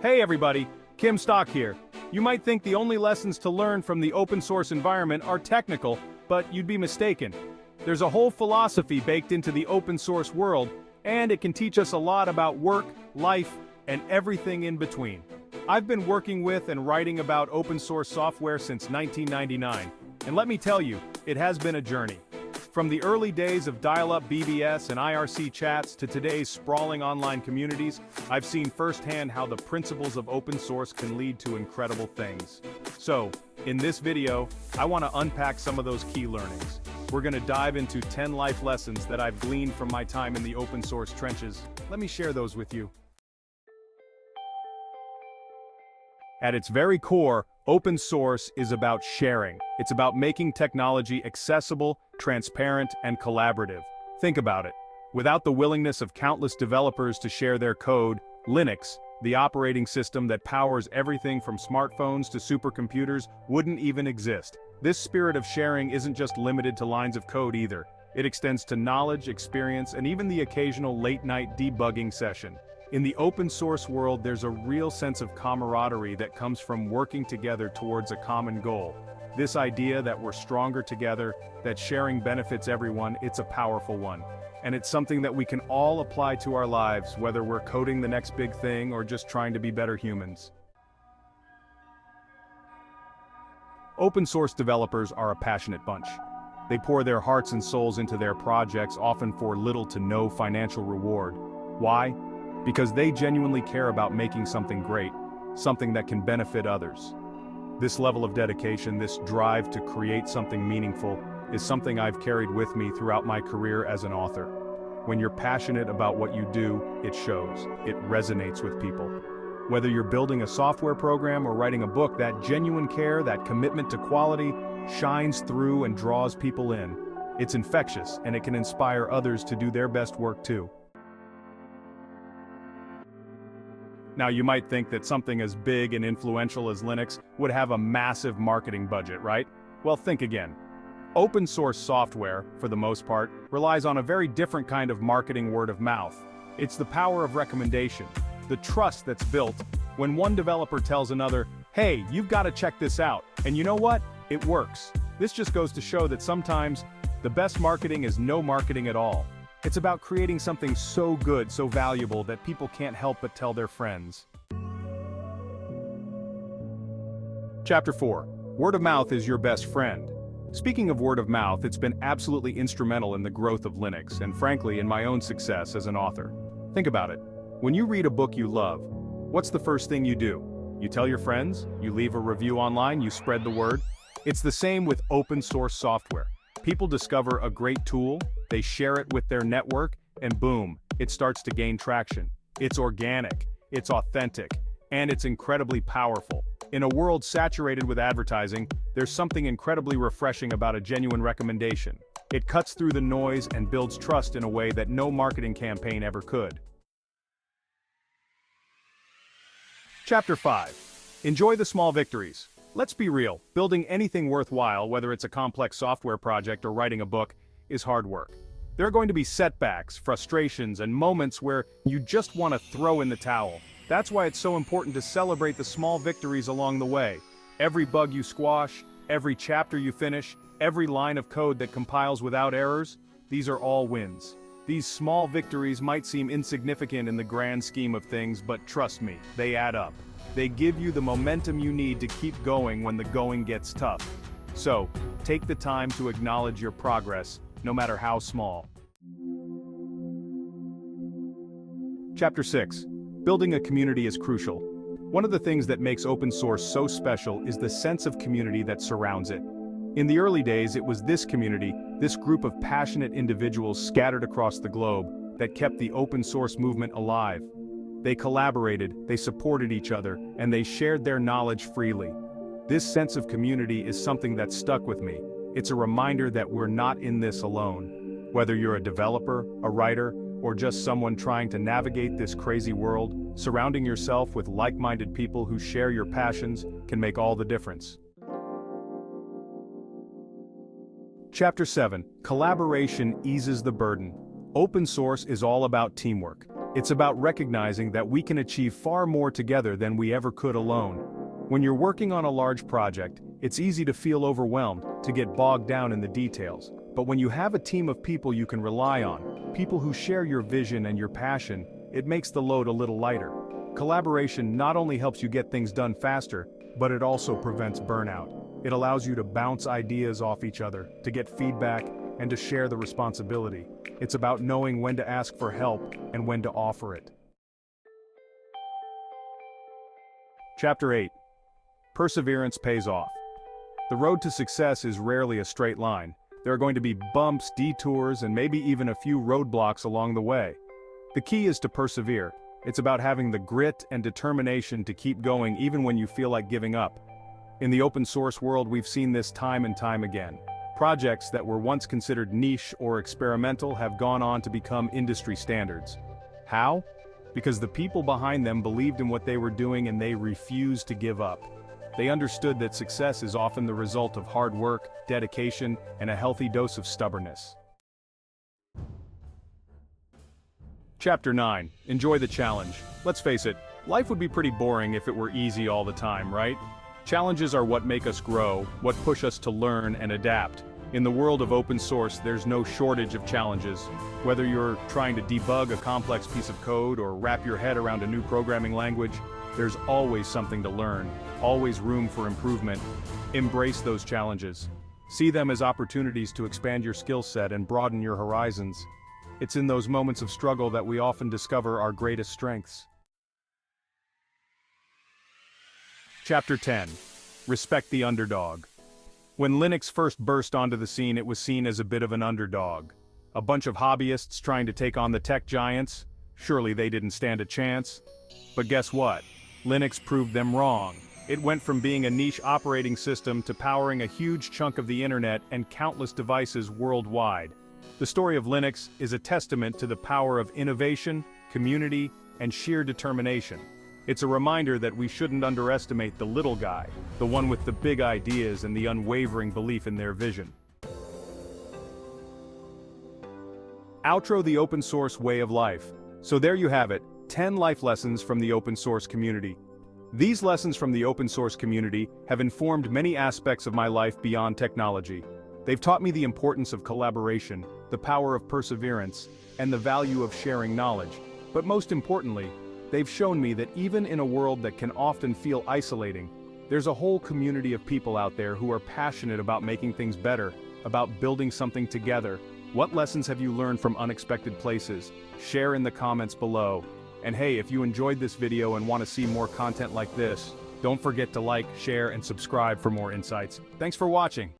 Hey everybody, Kim Stock here. You might think the only lessons to learn from the open source environment are technical, but you'd be mistaken. There's a whole philosophy baked into the open source world, and it can teach us a lot about work, life, and everything in between. I've been working with and writing about open source software since 1999, and let me tell you, it has been a journey. From the early days of dial-up BBS and IRC chats to today's sprawling online communities, I've seen firsthand how the principles of open source can lead to incredible things. So, in this video, I want to unpack some of those key learnings. We're going to dive into 10 life lessons that I've gleaned from my time in the open source trenches. Let me share those with you. At its very core, open source is about sharing. It's about making technology accessible, transparent, and collaborative. Think about it. Without the willingness of countless developers to share their code, Linux, the operating system that powers everything from smartphones to supercomputers, wouldn't even exist. This spirit of sharing isn't just limited to lines of code either. It extends to knowledge, experience, and even the occasional late-night debugging session. In the open source world, there's a real sense of camaraderie that comes from working together towards a common goal. This idea that we're stronger together, that sharing benefits everyone, it's a powerful one. And it's something that we can all apply to our lives, whether we're coding the next big thing or just trying to be better humans. Open source developers are a passionate bunch. They pour their hearts and souls into their projects, often for little to no financial reward. Why? Because they genuinely care about making something great, something that can benefit others. This level of dedication, this drive to create something meaningful, is something I've carried with me throughout my career as an author. When you're passionate about what you do, it shows. It resonates with people. Whether you're building a software program or writing a book, that genuine care, that commitment to quality, shines through and draws people in. It's infectious, and it can inspire others to do their best work too. Now, you might think that something as big and influential as Linux would have a massive marketing budget, right? Well, think again. Open source software, for the most part, relies on a very different kind of marketing word of mouth. It's the power of recommendation, the trust that's built when one developer tells another, hey, you've got to check this out. And you know what? It works. This just goes to show that sometimes the best marketing is no marketing at all. It's about creating something so good, so valuable, that people can't help but tell their friends. Chapter 4. Word of mouth is your best friend. Speaking of word of mouth, it's been absolutely instrumental in the growth of Linux, and frankly, in my own success as an author. Think about it. When you read a book you love, what's the first thing you do? You tell your friends, you leave a review online, you spread the word. It's the same with open source software. People discover a great tool, they share it with their network, and boom, it starts to gain traction. It's organic, it's authentic, and it's incredibly powerful. In a world saturated with advertising, there's something incredibly refreshing about a genuine recommendation. It cuts through the noise and builds trust in a way that no marketing campaign ever could. Chapter 5. Enjoy the small victories. Let's be real, building anything worthwhile, whether it's a complex software project or writing a book, is hard work. There are going to be setbacks, frustrations, and moments where you just want to throw in the towel. That's why it's so important to celebrate the small victories along the way. Every bug you squash, every chapter you finish, every line of code that compiles without errors, these are all wins. These small victories might seem insignificant in the grand scheme of things, but trust me, they add up. They give you the momentum you need to keep going when the going gets tough. So, take the time to acknowledge your progress, no matter how small. Chapter 6. Building a community is crucial. One of the things that makes open source so special is the sense of community that surrounds it. In the early days, it was this community, this group of passionate individuals scattered across the globe, that kept the open source movement alive. They collaborated, they supported each other, and they shared their knowledge freely. This sense of community is something that stuck with me. It's a reminder that we're not in this alone. Whether you're a developer, a writer, or just someone trying to navigate this crazy world, surrounding yourself with like-minded people who share your passions can make all the difference. Chapter 7. Collaboration eases the burden. Open source is all about teamwork. It's about recognizing that we can achieve far more together than we ever could alone. When you're working on a large project, it's easy to feel overwhelmed, to get bogged down in the details. But when you have a team of people you can rely on, people who share your vision and your passion, it makes the load a little lighter. Collaboration not only helps you get things done faster, but it also prevents burnout. It allows you to bounce ideas off each other, to get feedback, and to share the responsibility. It's about knowing when to ask for help and when to offer it. Chapter 8. Perseverance pays off. The road to success is rarely a straight line. There are going to be bumps, detours, and maybe even a few roadblocks along the way. The key is to persevere. It's about having the grit and determination to keep going even when you feel like giving up. In the open source world, we've seen this time and time again. Projects that were once considered niche or experimental have gone on to become industry standards. How? Because the people behind them believed in what they were doing and they refused to give up. They understood that success is often the result of hard work, dedication, and a healthy dose of stubbornness. Chapter 9. Enjoy the challenge. Let's face it, life would be pretty boring if it were easy all the time, right? Challenges are what make us grow, what push us to learn and adapt. In the world of open source, there's no shortage of challenges. Whether you're trying to debug a complex piece of code or wrap your head around a new programming language, there's always something to learn, always room for improvement. Embrace those challenges. See them as opportunities to expand your skill set and broaden your horizons. It's in those moments of struggle that we often discover our greatest strengths. Chapter 10. Respect the underdog. When Linux first burst onto the scene, it was seen as a bit of an underdog. A bunch of hobbyists trying to take on the tech giants? Surely they didn't stand a chance. But guess what? Linux proved them wrong. It went from being a niche operating system to powering a huge chunk of the internet and countless devices worldwide. The story of Linux is a testament to the power of innovation, community, and sheer determination. It's a reminder that we shouldn't underestimate the little guy, the one with the big ideas and the unwavering belief in their vision. Outro: the open source way of life. So there you have it, 10 life lessons from the open source community. These lessons from the open source community have informed many aspects of my life beyond technology. They've taught me the importance of collaboration, the power of perseverance, and the value of sharing knowledge. But most importantly, they've shown me that even in a world that can often feel isolating, there's a whole community of people out there who are passionate about making things better, about building something together. What lessons have you learned from unexpected places? Share in the comments below. And hey, if you enjoyed this video and want to see more content like this, don't forget to like, share, and subscribe for more insights. Thanks for watching.